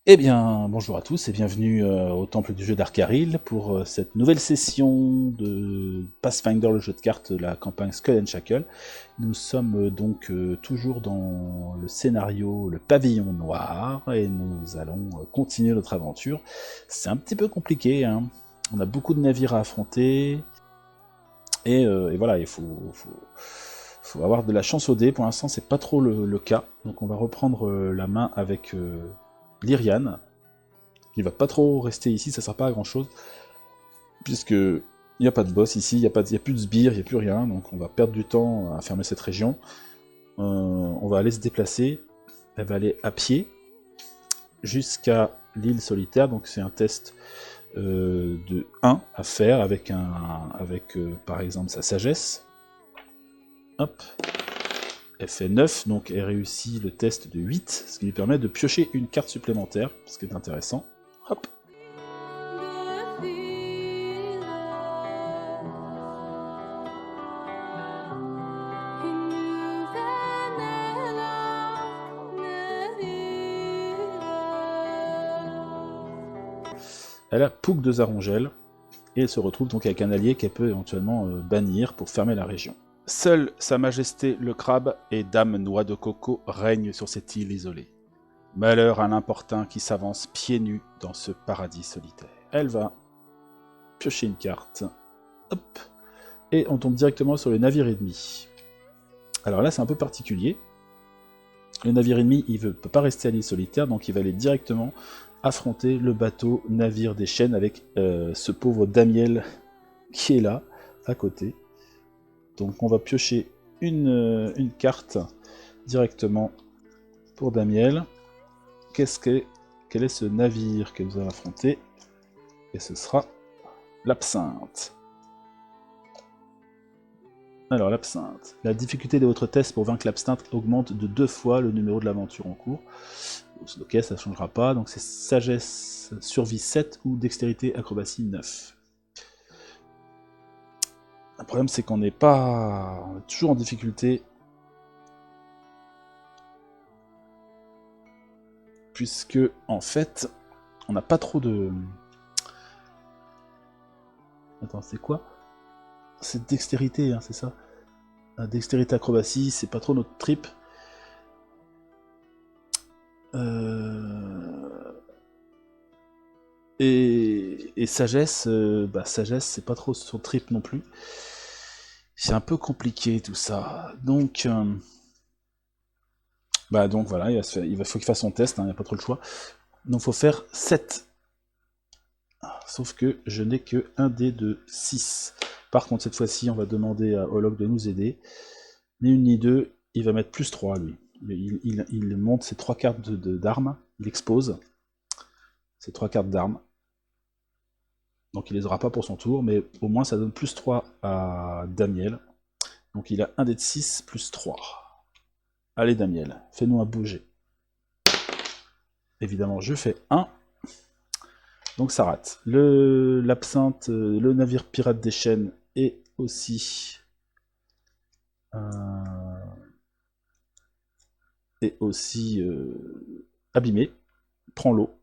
Eh bien, bonjour à tous et bienvenue au Temple du jeu d'Arkaril pour cette nouvelle session de Pathfinder, le jeu de cartes, la campagne Skull and Shackle. Nous sommes donc toujours dans le scénario Le Pavillon Noir et nous allons continuer notre aventure. C'est un petit peu compliqué, hein. On a beaucoup de navires à affronter et voilà, il faut avoir de la chance au dé. Pour l'instant, c'est pas trop le cas, donc on va reprendre la main avec Lyriane. Il va pas trop rester ici, ça sert pas à grand chose, puisque il n'y a pas de boss ici, il n'y a plus de sbires, il n'y a plus rien, donc on va perdre du temps à fermer cette région. On va aller se déplacer, elle va aller à pied jusqu'à l'île solitaire, donc c'est un test de 1 à faire avec, par exemple sa sagesse. Hop, elle fait 9, donc elle réussit le test de 8, ce qui lui permet de piocher une carte supplémentaire, ce qui est intéressant. Hop. Elle a Pouk de Zarongel, et elle se retrouve donc avec un allié qu'elle peut éventuellement bannir pour fermer la région. Seule Sa Majesté le Crabe et Dame Noix de Coco règnent sur cette île isolée. Malheur à l'importun qui s'avance pieds nus dans ce paradis solitaire. Elle va piocher une carte, hop, et on tombe directement sur les navires ennemis. Alors là, c'est un peu particulier. Le navire ennemi, il ne peut pas rester à l'île solitaire, donc il va aller directement affronter le bateau navire des chênes avec ce pauvre Damiel qui est là, à côté. Donc on va piocher une carte directement pour Damiel. Quel est ce navire que nous allons affronter? Et ce sera l'absinthe. Alors l'absinthe. La difficulté de votre test pour vaincre l'absinthe augmente de 2 fois le numéro de l'aventure en cours. Ok, ça ne changera pas. Donc c'est sagesse, survie 7 ou dextérité, acrobatie 9. Le problème c'est qu'on n'est pas... On est toujours en difficulté. Puisque, en fait, on n'a pas trop de... Attends, c'est quoi? C'est dextérité, hein, c'est ça? Dextérité acrobatie, c'est pas trop notre trip. Et sagesse, sagesse, c'est pas trop son trip non plus. C'est un peu compliqué tout ça. Donc voilà, faut qu'il fasse son test, il n'y a pas trop le choix. Donc faut faire 7. Sauf que je n'ai que un dé de 6. Par contre, cette fois-ci, on va demander à Olog de nous aider. Ni une ni deux, il va mettre plus 3, lui. Il monte ses 3 cartes d'armes, il expose ses 3 cartes d'armes. Donc il les aura pas pour son tour, mais au moins ça donne plus 3 à Damiel. Donc il a un dé de 6 plus 3. Allez Damiel, fais-nous un bouger. Évidemment, je fais 1. Donc ça rate. L'absinthe, le navire pirate des chênes est aussi... abîmé. Prend l'eau.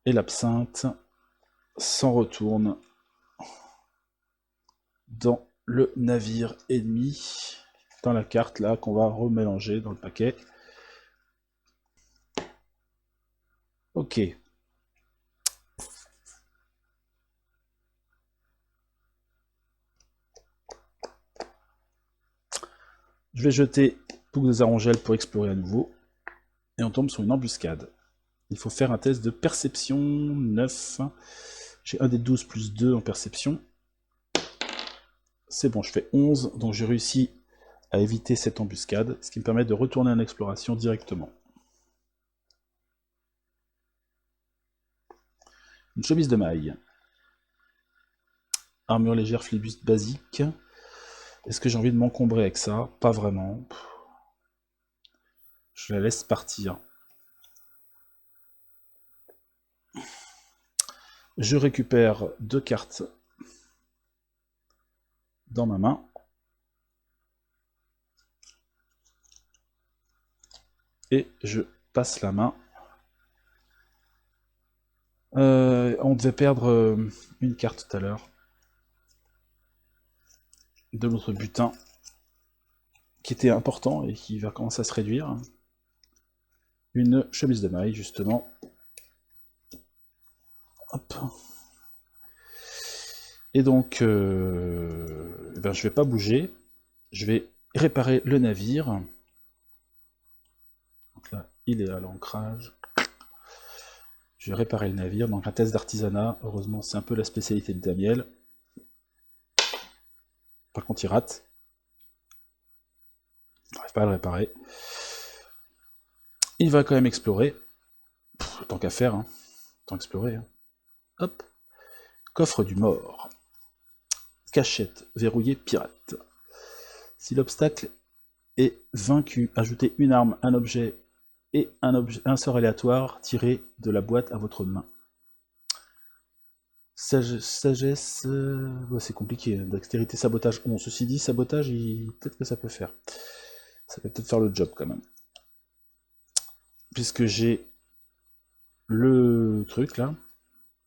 Et l'absinthe s'en retourne dans le navire ennemi, dans la carte là qu'on va remélanger dans le paquet. Ok. Je vais jeter Pouk de Zarongel pour explorer à nouveau. Et on tombe sur une embuscade. Il faut faire un test de perception 9. J'ai un des 12 plus 2 en perception. C'est bon, je fais 11, donc j'ai réussi à éviter cette embuscade, ce qui me permet de retourner en exploration directement. Une chemise de maille. Armure légère flibuste basique. Est-ce que j'ai envie de m'encombrer avec ça? Pas vraiment. Je la laisse partir. Je récupère 2 cartes dans ma main. Et je passe la main On devait perdre une carte tout à l'heure de notre butin qui était important et qui va commencer à se réduire. Une chemise de maille, justement. Hop. Et donc, ben, je vais pas bouger. Je vais réparer le navire. Donc là, il est à l'ancrage. Je vais réparer le navire. Donc un test d'artisanat. Heureusement, c'est un peu la spécialité de Damiel. Par contre, il rate. Il n'arrive pas à le réparer. Il va quand même explorer. Tant qu'à faire, hein. Tant explorer. Hein. Hop. Coffre du mort. Cachette verrouillée pirate. Si l'obstacle est vaincu, ajoutez une arme, un objet et un sort aléatoire tiré de la boîte à votre main. Sagesse, c'est compliqué. Dextérité, sabotage 11. Ceci dit, sabotage, peut-être que ça peut faire. Ça peut peut-être faire le job quand même. Puisque j'ai le truc là,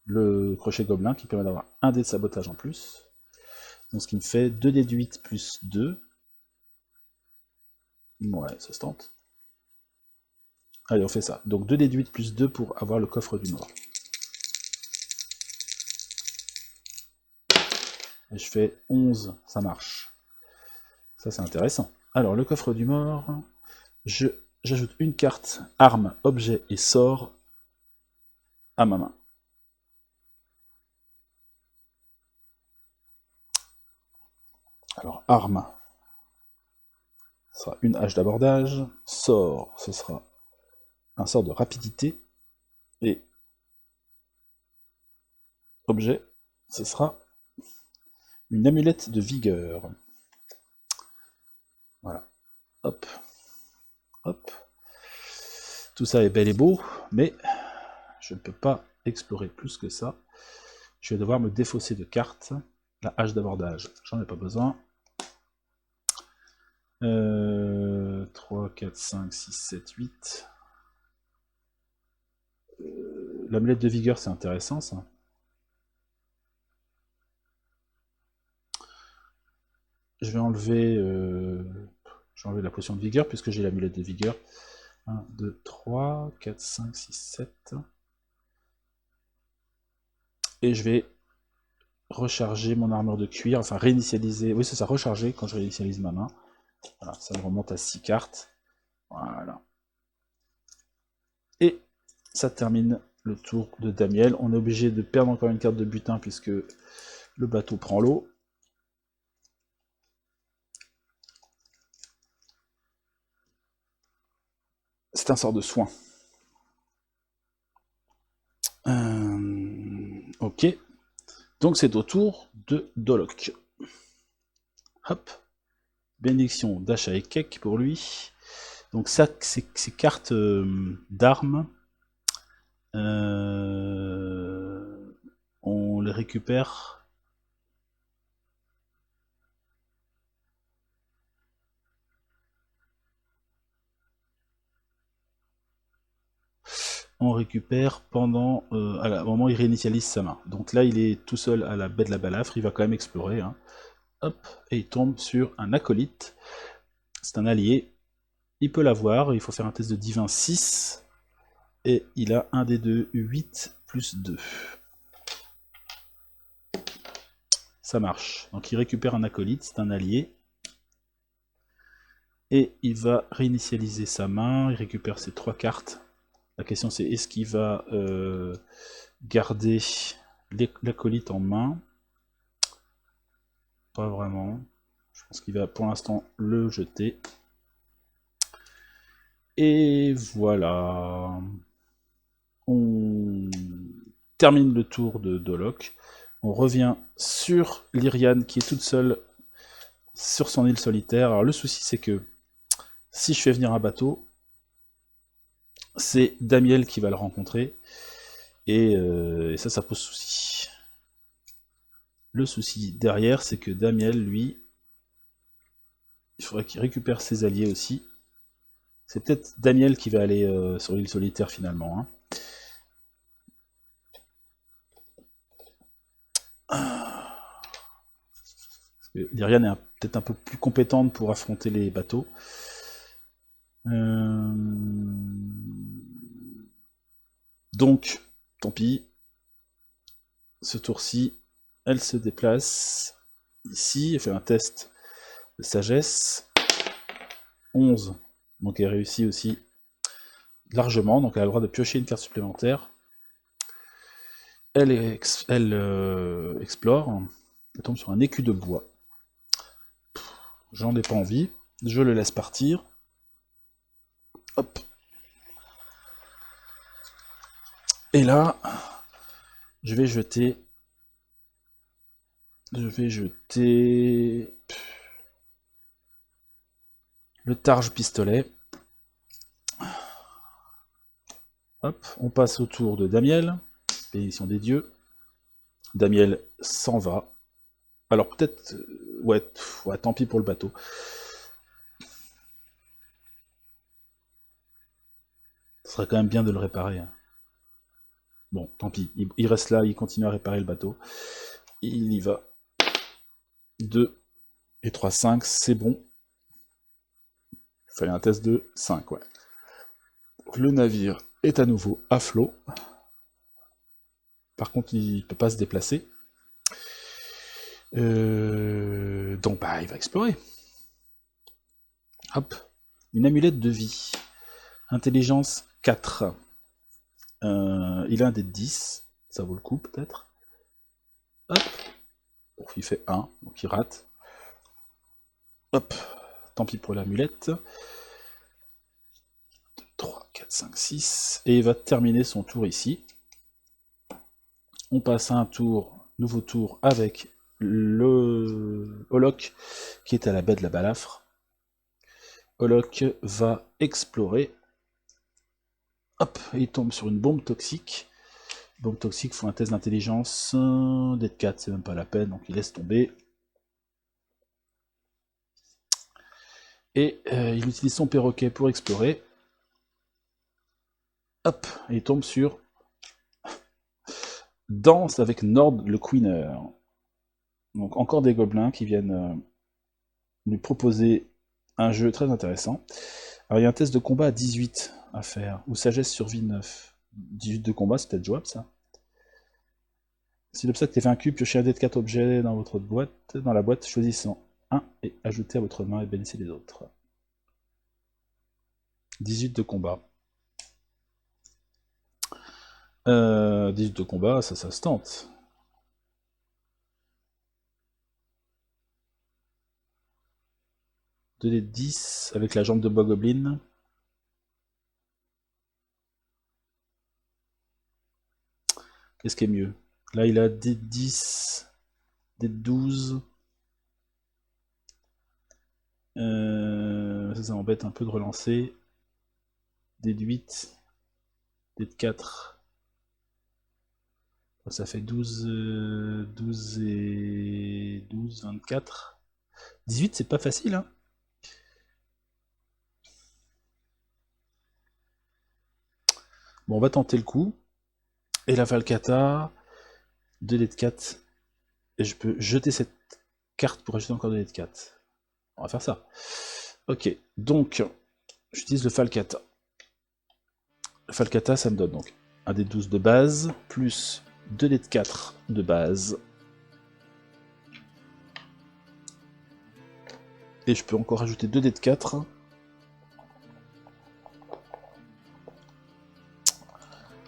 le crochet gobelin qui permet d'avoir un dé de sabotage en plus. Donc ce qui me fait 2 dés de 8 plus 2. Ouais, ça se tente. Allez, on fait ça. Donc 2 dés de 8 plus 2 pour avoir le coffre du mort. Et je fais 11, ça marche. Ça c'est intéressant. Alors le coffre du mort, j'ajoute une carte, arme, objet et sort à ma main. Alors arme, ce sera une hache d'abordage. Sort, ce sera un sort de rapidité. Et objet, ce sera une amulette de vigueur. Voilà. Hop. Hop. Tout ça est bel et beau, mais je ne peux pas explorer plus que ça. Je vais devoir me défausser de cartes. La hache d'abordage, j'en ai pas besoin. 3, 4, 5, 6, 7, 8. L'amulette de vigueur, c'est intéressant, ça. Je vais enlever la potion de vigueur, puisque j'ai l'amulette de vigueur. 1, 2, 3, 4, 5, 6, 7. Et je vais recharger mon armure de cuir, enfin réinitialiser, oui c'est ça, recharger quand je réinitialise ma main. Voilà, ça me remonte à 6 cartes. Voilà. Et ça termine le tour de Damiel. On est obligé de perdre encore une carte de butin puisque le bateau prend l'eau. C'est un sort de soin. Ok. Donc c'est au tour de Dolok. Hop. Bénédiction d'achat et cake pour lui. Donc ça, ces cartes d'armes, on les récupère. On récupère pendant à la moment où il réinitialise sa main. Donc là, il est tout seul à la baie de la balafre, il va quand même explorer. Hein. Hop, et il tombe sur un acolyte. C'est un allié. Il peut l'avoir, il faut faire un test de divin 6. Et il a un des deux 8 plus 2. Ça marche. Donc il récupère un acolyte, c'est un allié. Et il va réinitialiser sa main, il récupère ses 3 cartes. La question c'est est-ce qu'il va garder l'acolyte en main? Pas vraiment. Je pense qu'il va pour l'instant le jeter. Et voilà. On termine le tour de Dolok. On revient sur Lyriane qui est toute seule sur son île solitaire. Alors le souci c'est que si je fais venir un bateau, c'est Damiel qui va le rencontrer. Et ça pose souci. Le souci derrière, c'est que Damiel, lui, il faudrait qu'il récupère ses alliés aussi. C'est peut-être Damiel qui va aller sur l'île solitaire finalement. Hein. Lyrian est peut-être un peu plus compétente pour affronter les bateaux. Donc, tant pis. Ce tour-ci, elle se déplace ici, elle fait un test de sagesse. 11. Donc elle réussit aussi largement, donc elle a le droit de piocher une carte supplémentaire. Elle explore, elle tombe sur un écu de bois. J'en ai pas envie, je le laisse partir. Hop. Et là, je vais jeter le targe pistolet. Hop, on passe au tour de Damiel, bénédiction des dieux. Damiel s'en va. Alors peut-être, ouais, tant pis pour le bateau. Ce serait quand même bien de le réparer. Bon, tant pis, il reste là, il continue à réparer le bateau. Il y va. 2 et 3, 5, c'est bon. Il fallait un test de 5, ouais. Le navire est à nouveau à flot. Par contre, il ne peut pas se déplacer. Donc, bah, il va explorer. Hop. Une amulette de vie. Intelligence 4. Il a un dé de 10. Ça vaut le coup, peut-être. Hop. Bon, il fait 1, donc il rate. Hop. Tant pis pour l'amulette. 2, 3, 4, 5, 6. Et il va terminer son tour ici. On passe à un tour, nouveau tour avec le Holoc qui est à la baie de la Balafre. Holoc va explorer. Hop, il tombe sur une bombe toxique. Bombe toxique, faut un test d'intelligence. Dé de 4, c'est même pas la peine, donc il laisse tomber. Et il utilise son perroquet pour explorer. Hop, et il tombe sur Danse avec Nord le Queener. Donc encore des gobelins qui viennent lui proposer un jeu très intéressant. Alors il y a un test de combat à 18 à faire, ou sagesse survie 9. 18 de combat, c'est peut-être jouable ça. Si l'obstacle est vaincu, piochez un dé de 4 objets dans votre boîte, dans la boîte, choisissant un et ajoutez à votre main et bénissez les autres. 18 de combat. 18 de combat, ça se tente. Deux dés de 10 avec la jambe de bois goblin. Qu'est-ce qui est mieux? Là, il a dés de 10, dés de 12. Ça embête un peu de relancer. Dés de 8, dés de 4. Ça fait 12, 12 et 12, 24. 18, c'est pas facile, hein. Bon, on va tenter le coup. Et la Falcata, 2 dés de 4. Et je peux jeter cette carte pour ajouter encore 2 dés de 4. On va faire ça. Ok, donc, j'utilise le Falcata. Le Falcata, ça me donne donc un dé de 12 de base, plus 2 dés de 4 de base. Et je peux encore ajouter 2 dés de 4.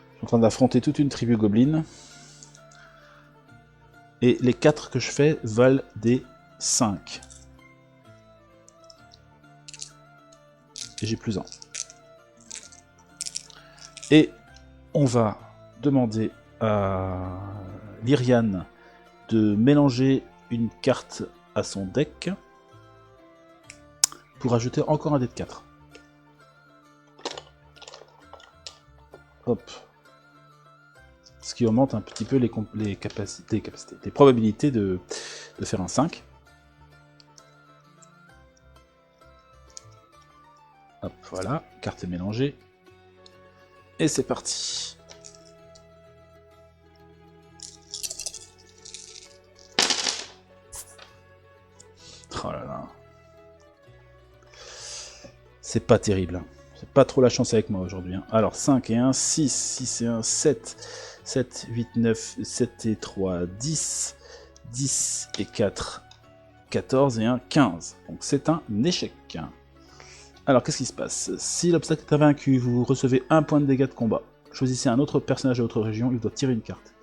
Je suis en train d'affronter toute une tribu gobeline. Et les 4 que je fais valent des 5. Et j'ai plus 1. Et on va demander à Lyrian de mélanger une carte à son deck pour ajouter encore un dé de 4. Hop. Ce qui augmente un petit peu les probabilités de faire un 5. Hop, voilà, carte est mélangée. Et c'est parti. C'est pas terrible. Hein. C'est pas trop la chance avec moi aujourd'hui. Hein. Alors 5 et 1, 6, 6 et 1, 7, 7, 8, 9, 7 et 3, 10, 10 et 4, 14 et 1, 15. Donc c'est un échec. Alors qu'est-ce qui se passe? Si l'obstacle est invaincu, vous recevez un point de dégâts de combat. Choisissez un autre personnage de votre région, il doit tirer une carte.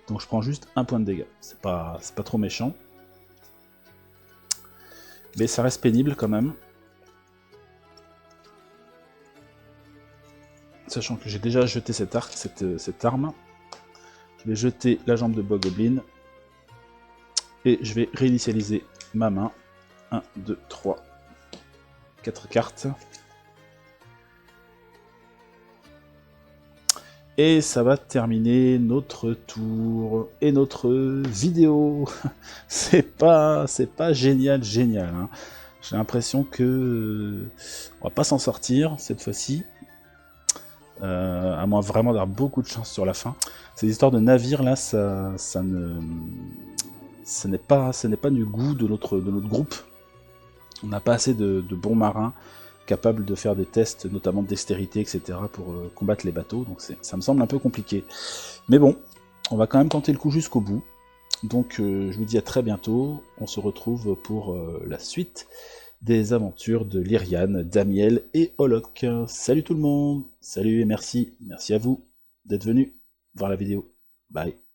Donc je prends juste un point de dégâts. C'est pas trop méchant. Mais ça reste pénible quand même. Sachant que j'ai déjà jeté cette arme. Je vais jeter la jambe de Bogoblin. Et je vais réinitialiser ma main. 1, 2, 3, 4 cartes. Et ça va terminer notre tour et notre vidéo. c'est pas génial. Hein. J'ai l'impression que on va pas s'en sortir cette fois-ci. À moins vraiment d'avoir beaucoup de chance sur la fin. Ces histoires de navires là, ce n'est pas du goût de notre groupe. On n'a pas assez de bons marins capables de faire des tests, notamment de dextérité, etc. pour combattre les bateaux. Donc ça me semble un peu compliqué. Mais bon, on va quand même tenter le coup jusqu'au bout. Donc je vous dis à très bientôt. On se retrouve pour la suite des aventures de Lyrian, Damiel et Olok. Salut tout le monde, salut et merci à vous d'être venus voir la vidéo. Bye.